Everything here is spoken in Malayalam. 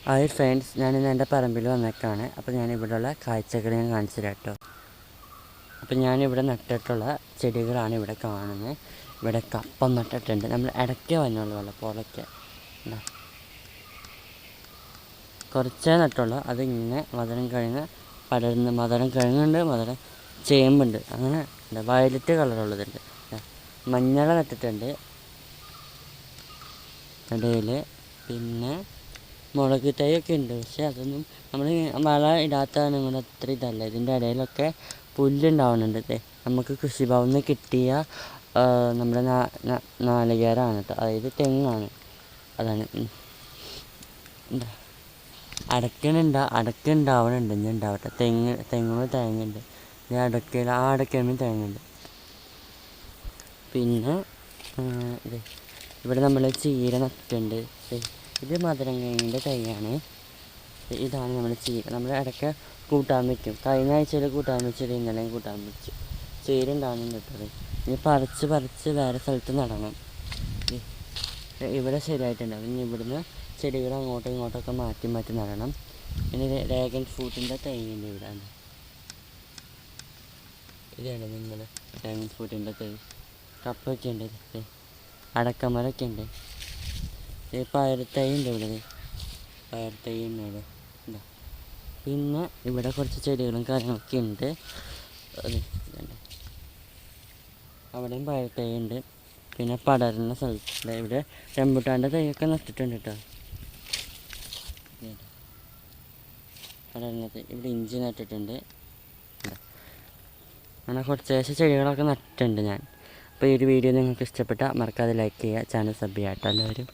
ഹായ് ഫ്രണ്ട്സ്, ഞാനിന്ന് എൻ്റെ പറമ്പിൽ വന്നേക്കാണ്. അപ്പോൾ ഞാനിവിടെയുള്ള കാഴ്ചകൾ ഞാൻ കാണിച്ചു തരാം കേട്ടോ. അപ്പോൾ ഞാനിവിടെ നട്ടിട്ടുള്ള ചെടികളാണ് ഇവിടെ കാണുന്നത്. ഇവിടെ കപ്പം നട്ടിട്ടുണ്ട്. നമ്മൾ ഇടയ്ക്ക് വന്നുള്ളൂ, പുറയ്ക്ക് കുറച്ചേ നട്ടുള്ളൂ. അതിങ്ങനെ മധുരം കഴിഞ്ഞ് പടരുന്ന മധുരം കഴിഞ്ഞുണ്ട്, മധുരം ചേമ്പുണ്ട്, അങ്ങനെ ഉണ്ട്. വയലറ്റ് കളറുള്ളതുണ്ട്. മഞ്ഞൾ നട്ടിട്ടുണ്ട് ഇടയിൽ. പിന്നെ മുളക് തൈയൊക്കെ ഉണ്ട്, പക്ഷെ അതൊന്നും നമ്മൾ വള ഇടാത്തതാണ് കൊണ്ട് അത്ര ഇതല്ല. ഇതിൻ്റെ ഇടയിലൊക്കെ പുല്ലുണ്ടാവുന്നുണ്ട്. നമുക്ക് കൃഷിഭവനിൽ നിന്ന് കിട്ടിയ നമ്മുടെ നാളികേരമാണ് കേട്ടോ, അതായത് തെങ്ങാണ്. അതാണ് അടയ്ക്ക ഉണ്ടാവണുണ്ട്, ഇനി ഉണ്ടാവട്ടെ. തെങ്ങ് തേങ്ങയുണ്ട്, ഇനി അടയ്ക്കയിൽ തേങ്ങയുണ്ട്. പിന്നെ ഇവിടെ നമ്മൾ ചീര നട്ടിട്ടുണ്ട്. ഇത് മധുരങ്ങയുടെ തൈയാണ്. ഇതാണ് നമ്മൾ ചീര. നമ്മൾ ഇടയ്ക്ക് കൂട്ടാൻ വയ്ക്കും. കഴിഞ്ഞ ആഴ്ചയിൽ കൂട്ടാൻ വെച്ചിട്ട് ഇന്നലെയും കൂട്ടാൻ വെച്ചു. ചീര ഉണ്ടാകുന്നുണ്ട് കേട്ടത്. ഇനി പറിച്ച് വേറെ സ്ഥലത്ത് നടണം. ഇവിടെ ശരിയായിട്ടുണ്ടാവും. ഇനി ഇവിടുന്ന് ചെടികൾ അങ്ങോട്ടും ഇങ്ങോട്ടൊക്കെ മാറ്റി നടണം. ഇനി ഡ്രാഗൺ ഫ്രൂട്ടിൻ്റെ തൈയുണ്ട് ഇവിടെ. ഇതാണ് നിങ്ങൾ ഡ്രാഗൺ ഫ്രൂട്ടിൻ്റെ തൈ. കപ്പൊക്കെ ഉണ്ട്, അടക്കമരമൊക്കെ ഉണ്ട്. പയർത്തൈ ഉണ്ട് ഇവിടെ, പയർത്തൈ ഉണ്ട് ഇവിടെ. പിന്നെ ഇവിടെ കുറച്ച് ചെടികളും കാര്യങ്ങളൊക്കെ ഉണ്ട്. അവിടെയും പയർത്തൈ ഉണ്ട്. പിന്നെ പടരുന്ന സ്ഥലത്ത് ഇവിടെ റംബൂട്ടാൻ്റെ തൈയൊക്കെ നട്ടിട്ടുണ്ട് കേട്ടോ. പടരുന്ന തൈ ഇവിടെ ഇഞ്ചി നട്ടിട്ടുണ്ട്. അങ്ങനെ കുറച്ച് ചെടികളൊക്കെ നട്ടിട്ടുണ്ട് ഞാൻ. അപ്പോൾ ഈ ഒരു വീഡിയോ നിങ്ങൾക്ക് ഇഷ്ടപ്പെട്ടാൽ മറക്കാതെ ലൈക്ക് ചെയ്യുക, ചാനൽ സബ് ചെയ്യാം കേട്ടോ എല്ലാവരും.